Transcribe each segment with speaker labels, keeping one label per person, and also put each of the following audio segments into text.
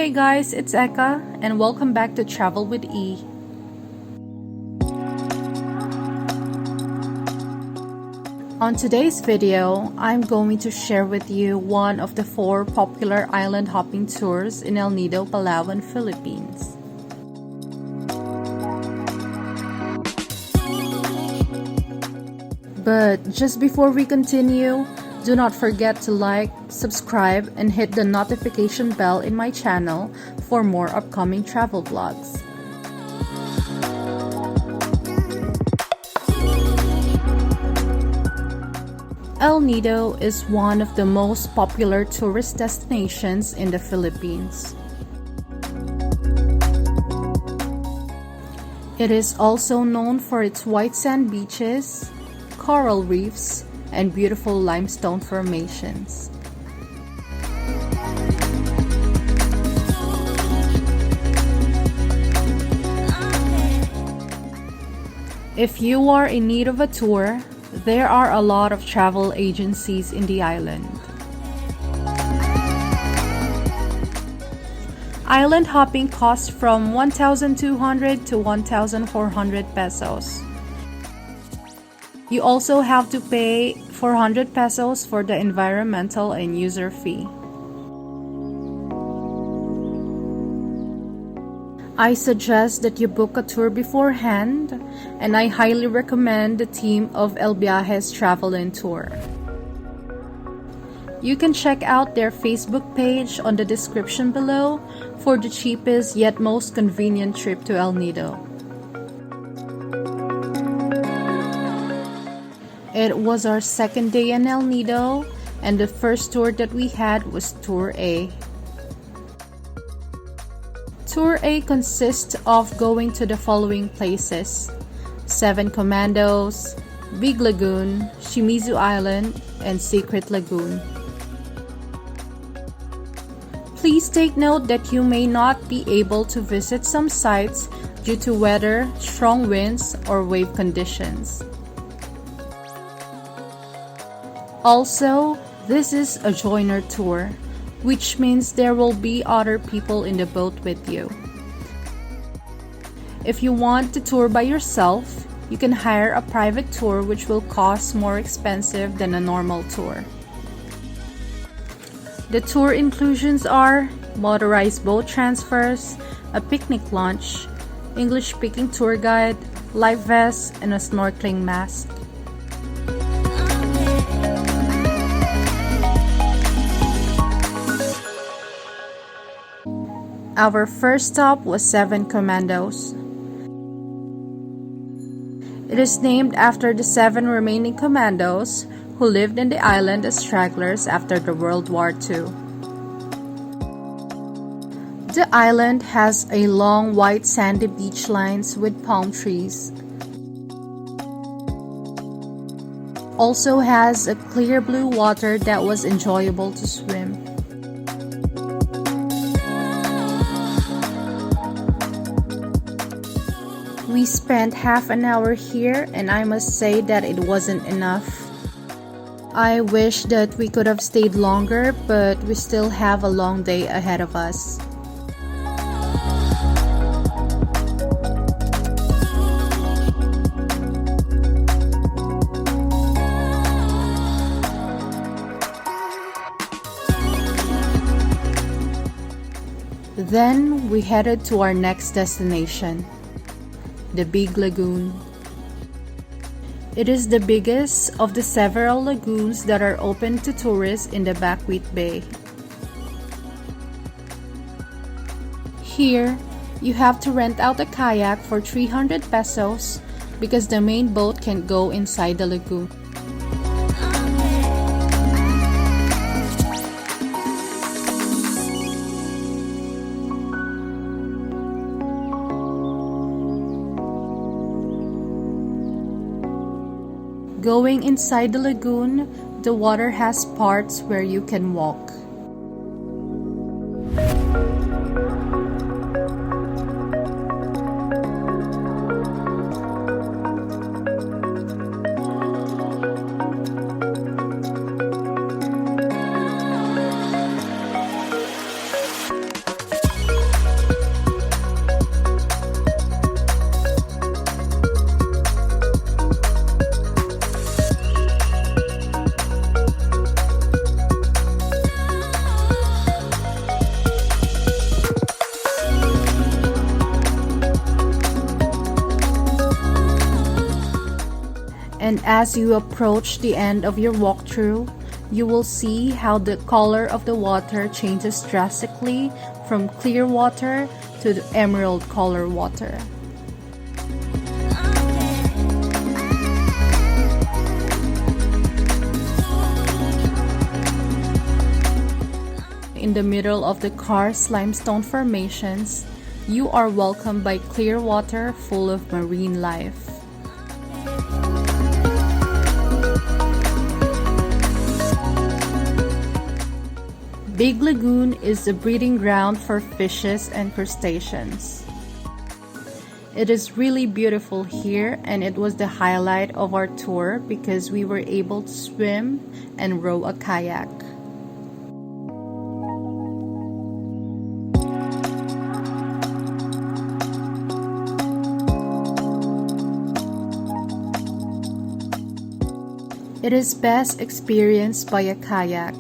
Speaker 1: Hey guys, it's Eka, and welcome back to Travel with E. On today's video, I'm going to share with you one of the 4 popular island hopping tours in El Nido, Palawan, Philippines. But just before we continue, do not forget to like, subscribe, and hit the notification bell in my channel for more upcoming travel vlogs. El Nido is one of the most popular tourist destinations in the Philippines. It is also known for its white sand beaches, coral reefs, and beautiful limestone formations. If you are in need of a tour, there are a lot of travel agencies in the island. Island hopping costs from 1,200 to 1,400 pesos. You also have to pay 400 pesos for the environmental and user fee. I suggest that you book a tour beforehand, and I highly recommend the team of ElByahe's Travel and Tour. You can check out their Facebook page on the description below for the cheapest yet most convenient trip to El Nido. It was our second day in El Nido, and the first tour that we had was Tour A. Tour A consists of going to the following places: 7 Commandos, Big Lagoon, Shimizu Island, and Secret Lagoon. Please take note that you may not be able to visit some sites due to weather, strong winds, or wave conditions. Also, this is a joiner tour, which means there will be other people in the boat with you. If you want to tour by yourself, you can hire a private tour, which will cost more expensive than a normal tour. The tour inclusions are motorized boat transfers, a picnic lunch, English-speaking tour guide, life vest, and a snorkeling mask. Our first stop was 7 Commandos. It is named after the 7 remaining commandos who lived in the island as stragglers after the World War II. The island has a long white sandy beach lines with palm trees. Also has a clear blue water that was enjoyable to swim. We spent half an hour here, and I must say that it wasn't enough. I wish that we could have stayed longer, but we still have a long day ahead of us. Then we headed to our next destination, the Big Lagoon. It is the biggest of the several lagoons that are open to tourists in the Bakwit Bay. Here, you have to rent out a kayak for 300 pesos because the main boat can't go inside the lagoon. Going inside the lagoon, the water has parts where you can walk. And as you approach the end of your walkthrough, you will see how the color of the water changes drastically from clear water to the emerald color water. In the middle of the karst limestone formations, you are welcomed by clear water full of marine life. Big Lagoon is the breeding ground for fishes and crustaceans. It is really beautiful here, and it was the highlight of our tour because we were able to swim and row a kayak. It is best experienced by a kayak.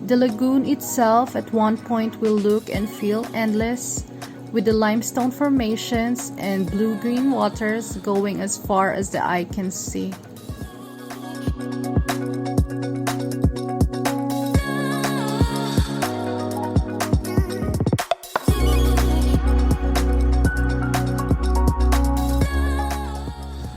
Speaker 1: The lagoon itself at one point will look and feel endless, with the limestone formations and blue-green waters going as far as the eye can see.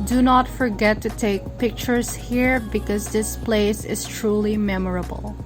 Speaker 1: Do not forget to take pictures here because this place is truly memorable.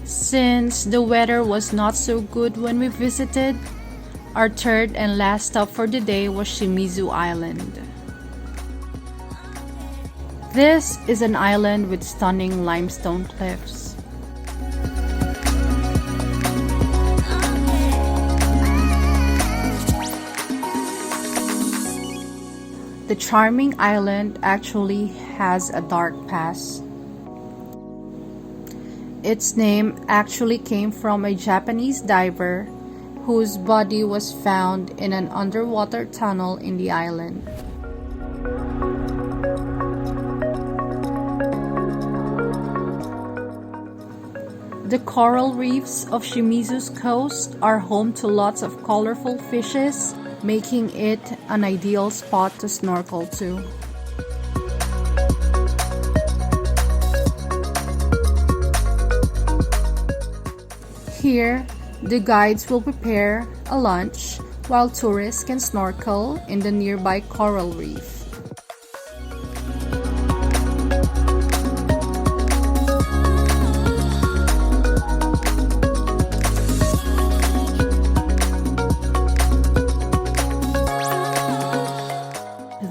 Speaker 1: Since the weather was not so good when we visited, our third and last stop for the day was Shimizu Island. This is an island with stunning limestone cliffs. The charming island actually has a dark past. Its name actually came from a Japanese diver whose body was found in an underwater tunnel in the island. The coral reefs of Shimizu's coast are home to lots of colorful fishes, making it an ideal spot to snorkel to. Here, the guides will prepare a lunch while tourists can snorkel in the nearby coral reef.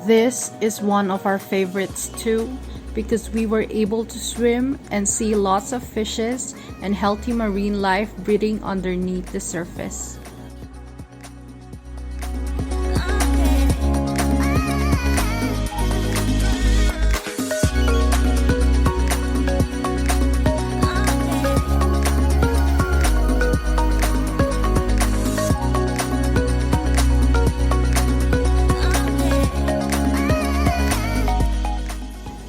Speaker 1: This is one of our favorites too, because we were able to swim and see lots of fishes and healthy marine life breeding underneath the surface.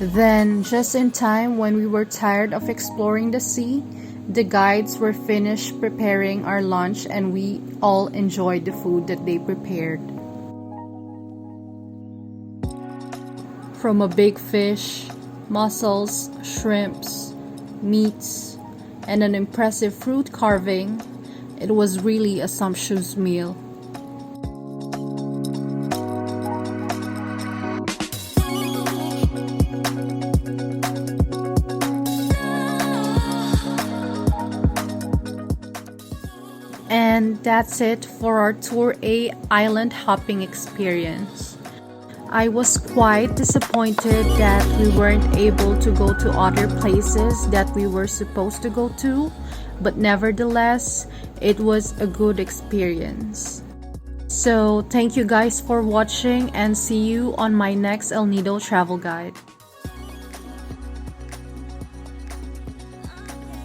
Speaker 1: Then, just in time when we were tired of exploring the sea, the guides were finished preparing our lunch and we all enjoyed the food that they prepared. From a big fish, mussels, shrimps, meats, and an impressive fruit carving, it was really a sumptuous meal. And that's it for our Tour A island hopping experience. I was quite disappointed that we weren't able to go to other places that we were supposed to go to, but nevertheless, it was a good experience. So thank you guys for watching and see you on my next El Nido travel guide.